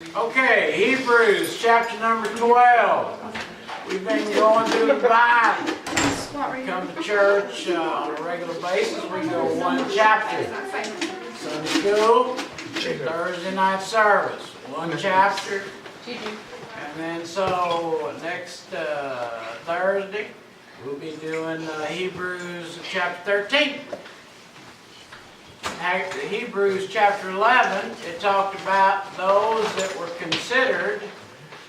Okay, Hebrews chapter number 12. We've been going through the Bible. We come to church on a regular basis. We go one chapter. Sunday school, Thursday night service, one chapter. And then so next Thursday, we'll be doing Hebrews chapter 13. Hebrews chapter 11, it talked about those that were considered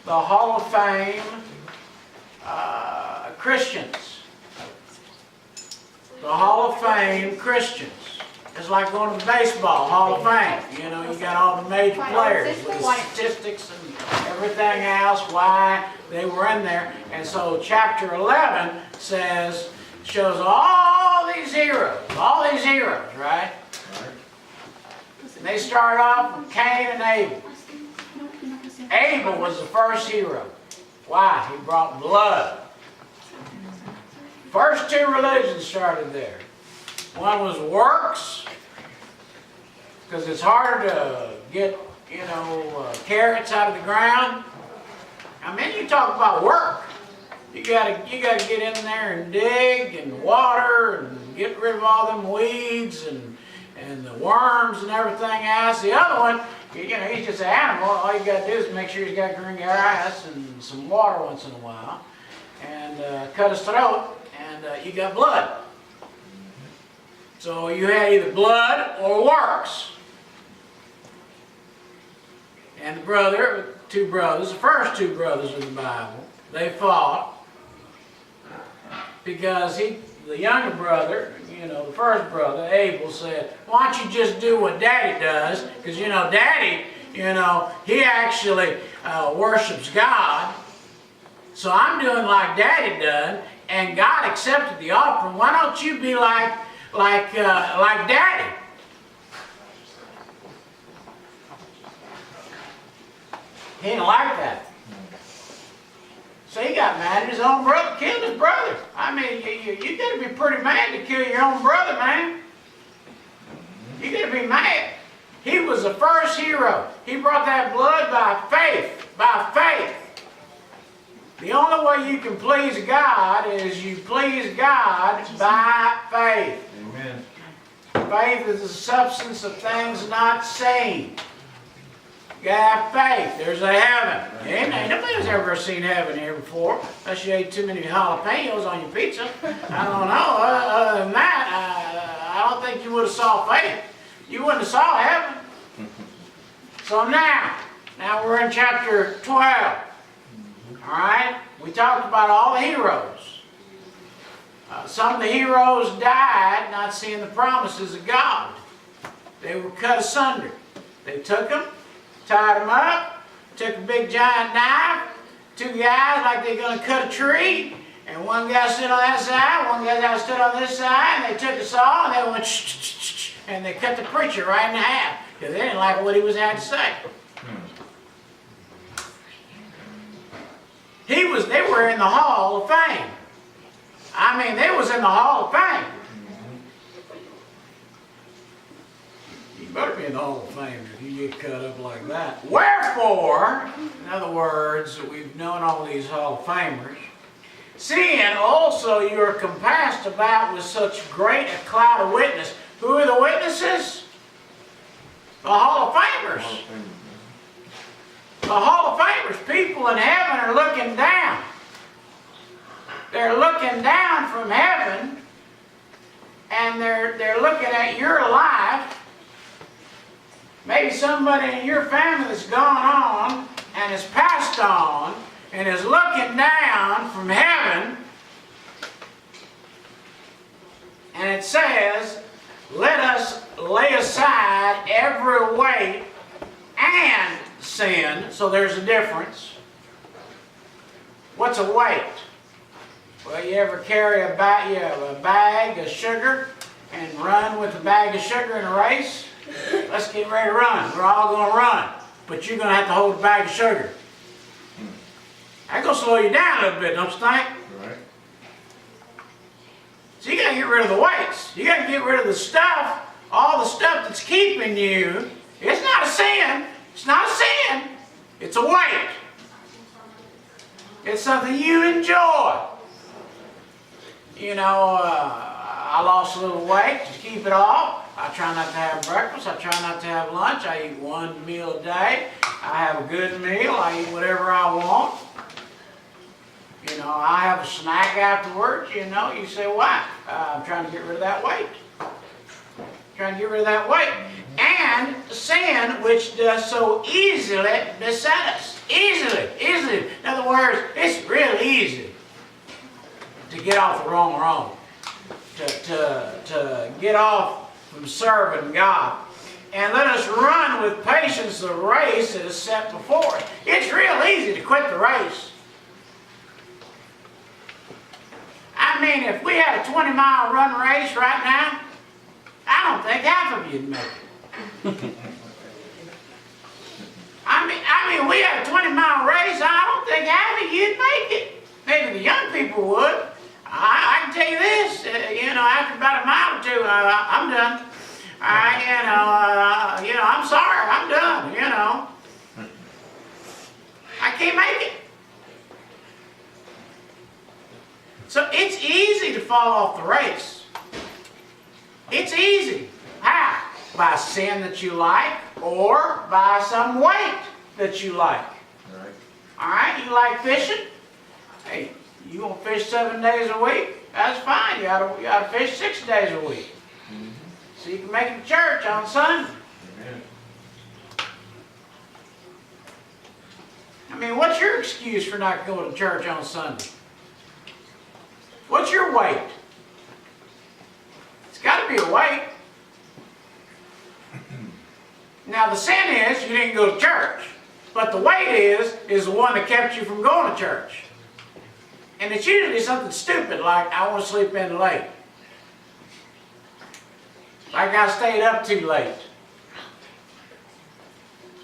the Hall of Fame Christians. The Hall of Fame Christians. It's like going to the baseball Hall of Fame. You know, you got all the major players with the statistics and everything else, why they were in there. And so chapter 11 shows all these heroes, right? And they start off with Cain and Abel. Abel was the first hero. Why? He brought blood. First two religions started there. One was works, because it's harder to get, carrots out of the ground. I mean, you talk about work. You gotta get in there and dig and water and get rid of all them weeds and the worms and everything else. The other one, he's just an animal. All you got to do is make sure he's got green grass and some water once in a while, and cut his throat, and you got blood. So you had either blood or works. And the first two brothers in the Bible, they fought because the younger brother, the first brother, Abel, said, why don't you just do what Daddy does? Because, Daddy, he actually worships God. So I'm doing like Daddy done, and God accepted the offering. Why don't you be like Daddy? He didn't like that. So he got mad at his own brother, killed his brother. I mean, you got to be pretty mad to kill your own brother, man. You got to be mad. He was the first hero. He brought that blood by faith. By faith. The only way you can please God is you please God by faith. Amen. Faith is the substance of things not seen. You gotta have faith. There's a heaven. Amen. Nobody's ever seen heaven here before, unless you ate too many jalapenos on your pizza. I don't know. Other than that, I don't think you would have saw faith. You wouldn't have saw heaven. So now we're in chapter 12. All right. We talked about all the heroes. Some of the heroes died not seeing the promises of God. They were cut asunder. They took them, tied them up, took a big giant knife, two guys like they're going to cut a tree, and one guy stood on that side, one guy stood on this side, and they took a saw and they went shh, and they cut the preacher right in half because they didn't like what he had to say. They were in the Hall of Fame. I mean, they was in the Hall of Fame. You better be in the Hall of Fame if you get cut up like that. Wherefore, in other words, we've known all these Hall of Famers, seeing also you are compassed about with such great a cloud of witness. Who are the witnesses? The Hall of Famers. The Hall of Famers. People in heaven are looking down. They're looking down from heaven, and they're looking at your life. Maybe somebody in your family that's gone on and has passed on and is looking down from heaven, and it says, let us lay aside every weight and sin. So there's a difference. What's a weight? Well, you ever carry a bag of sugar and run with a bag of sugar in a race? Let's get ready to run. We're all going to run. But you're going to have to hold a bag of sugar. That's going to slow you down a little bit, don't you think? Right. So you got to get rid of the weights. You got to get rid of the stuff, all the stuff that's keeping you. It's not a sin. It's not a sin. It's a weight. It's something you enjoy. You know, I lost a little weight to keep it off. I try not to have breakfast. I try not to have lunch. I eat one meal a day. I have a good meal. I eat whatever I want. You know, I have a snack afterwards. You know, you say, why? I'm trying to get rid of that weight. Trying to get rid of that weight. And sin, which does so easily beset us. Easily. In other words, it's real easy to get off the wrong road. To get off from serving God. And let us run with patience the race that is set before us. It's real easy to quit the race. I mean, if we had a 20-mile run race right now, I don't think half of you'd make it. I mean, we had a 20-mile race, I don't think half of you'd make it. Maybe the young people would. I can tell you this, you know, after about a mile or two, I'm done. You know, I'm sorry, I'm done, you know. I can't make it. So it's easy to fall off the race. It's easy. How? By sin that you like or by some weight that you like. All right, you like fishing? Hey, you want to fish 7 days a week? That's fine. You ought to fish 6 days a week. So you can make it to church on Sunday. Amen. I mean, what's your excuse for not going to church on Sunday? What's your weight? It's got to be a weight. Now the sin is you didn't go to church. But the weight is the one that kept you from going to church. And it's usually something stupid like, I want to sleep in late. Like I stayed up too late.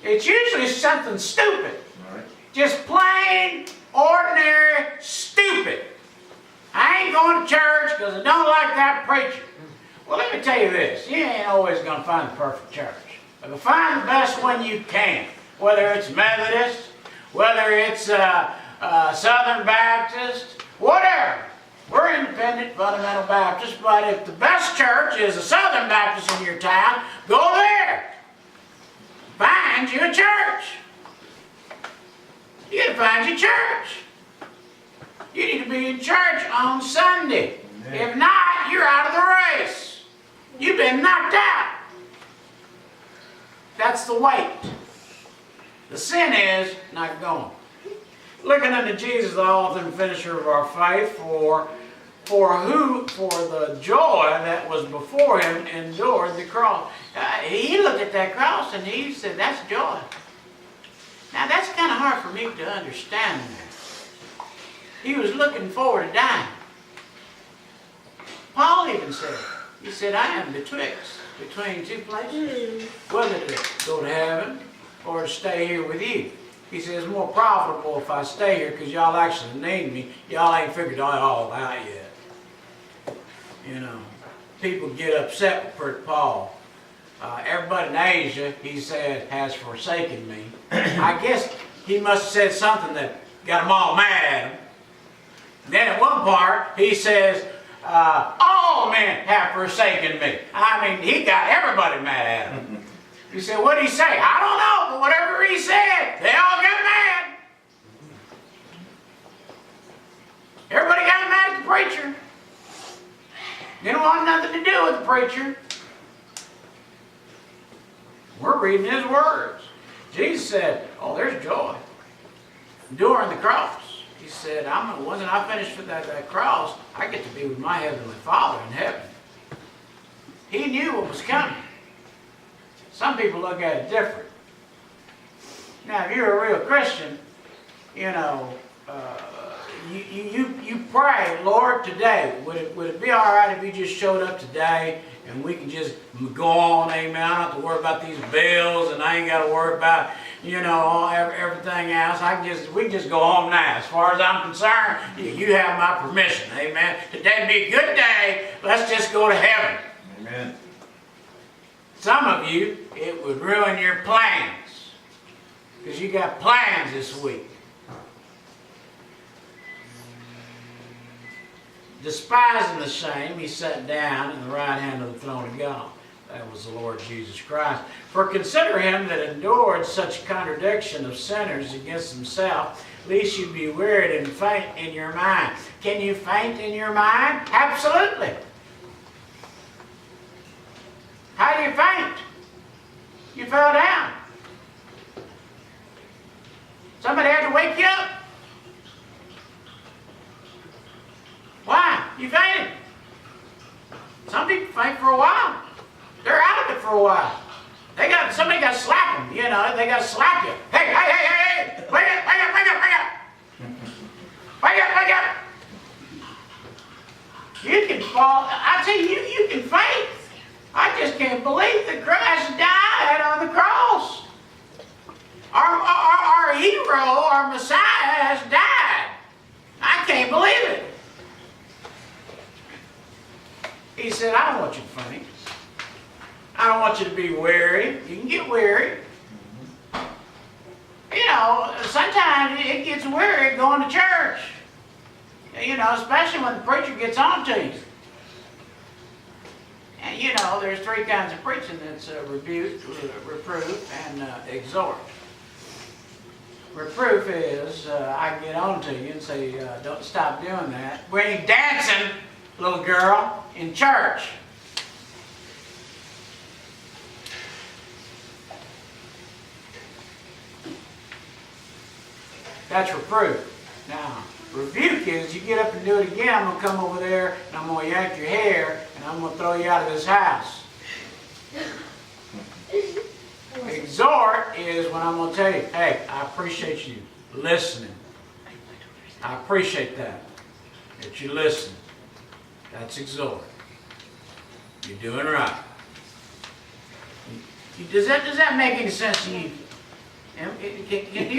It's usually something stupid. Right. Just plain, ordinary, stupid. I ain't going to church because I don't like that preacher. Well, let me tell you this. You ain't always going to find the perfect church. But find the best one you can. Whether it's Methodist, whether it's Southern Baptist, whatever. We're independent, fundamental Baptists, but if the best church is a Southern Baptist in your town, go there. Find you a church. You got to find your church. You need to be in church on Sunday. Amen. If not, you're out of the race. You've been knocked out. That's the weight. The sin is not going. Looking unto Jesus, the author and finisher of our faith, for the joy that was before him endured the cross. He looked at that cross and he said, that's joy. Now that's kind of hard for me to understand that. He was looking forward to dying. Paul even said, he said, I am between two places, whether to go to heaven or to stay here with you. He says, it's more profitable if I stay here because y'all actually need me. Y'all ain't figured it all out yet. You know, people get upset with Paul. Everybody in Asia, he said, has forsaken me. I guess he must have said something that got them all mad at him. Then at one part, he says, all men have forsaken me. I mean, he got everybody mad at him. You say, what did he say? I don't know, but whatever he said, they all got mad. Everybody got mad at the preacher. Didn't want nothing to do with the preacher. We're reading his words. Jesus said, oh, there's joy. During the cross. He said, once I finish with that cross, I get to be with my Heavenly Father in heaven. He knew what was coming. Some people look at it different. Now, if you're a real Christian, you know, you pray, Lord, today, would it be all right if you just showed up today and we can just go on, amen? I don't have to worry about these bills and I ain't got to worry about, you know, everything else. We can just go home now. As far as I'm concerned, you have my permission, amen? Today'd be a good day. Let's just go to heaven. Amen. Some of you, it would ruin your plans. because you got plans this week. Despising the shame, he sat down in the right hand of the throne of God. That was the Lord Jesus Christ. For consider him that endured such contradiction of sinners against himself, lest you be wearied and faint in your mind. Can you faint in your mind? Absolutely. How do you faint? You fell down. Somebody had to wake you up. Why? You fainted. Some people faint for a while. They're out of it for a while. Somebody got to slap them, you know. They got to slap you. Hey, hey, hey, hey, hey! Wake up, wake up, wake up, wake up! Wake up, wake up! You can fall. I tell you, you can faint. I just can't believe that Christ died on the cross. Our hero, our Messiah, has died. I can't believe it. He said, I don't want you to faint. I don't want you to be weary. You can get weary. You know, sometimes it gets weary going to church. You know, especially when the preacher gets on to you. And you know, there's three kinds of preaching. That's rebuke, reproof, and exhort. Reproof is, I get on to you and say, don't stop doing that. We ain't dancing, little girl, in church. That's reproof. Now, rebuke is you get up and do it again, I'm going to come over there and I'm going to yank your hair and I'm going to throw you out of this house. Exhort is when I'm going to tell you, hey, I appreciate you listening. I appreciate that you listen. That's exhort. You're doing right. Does that make any sense to you? Can you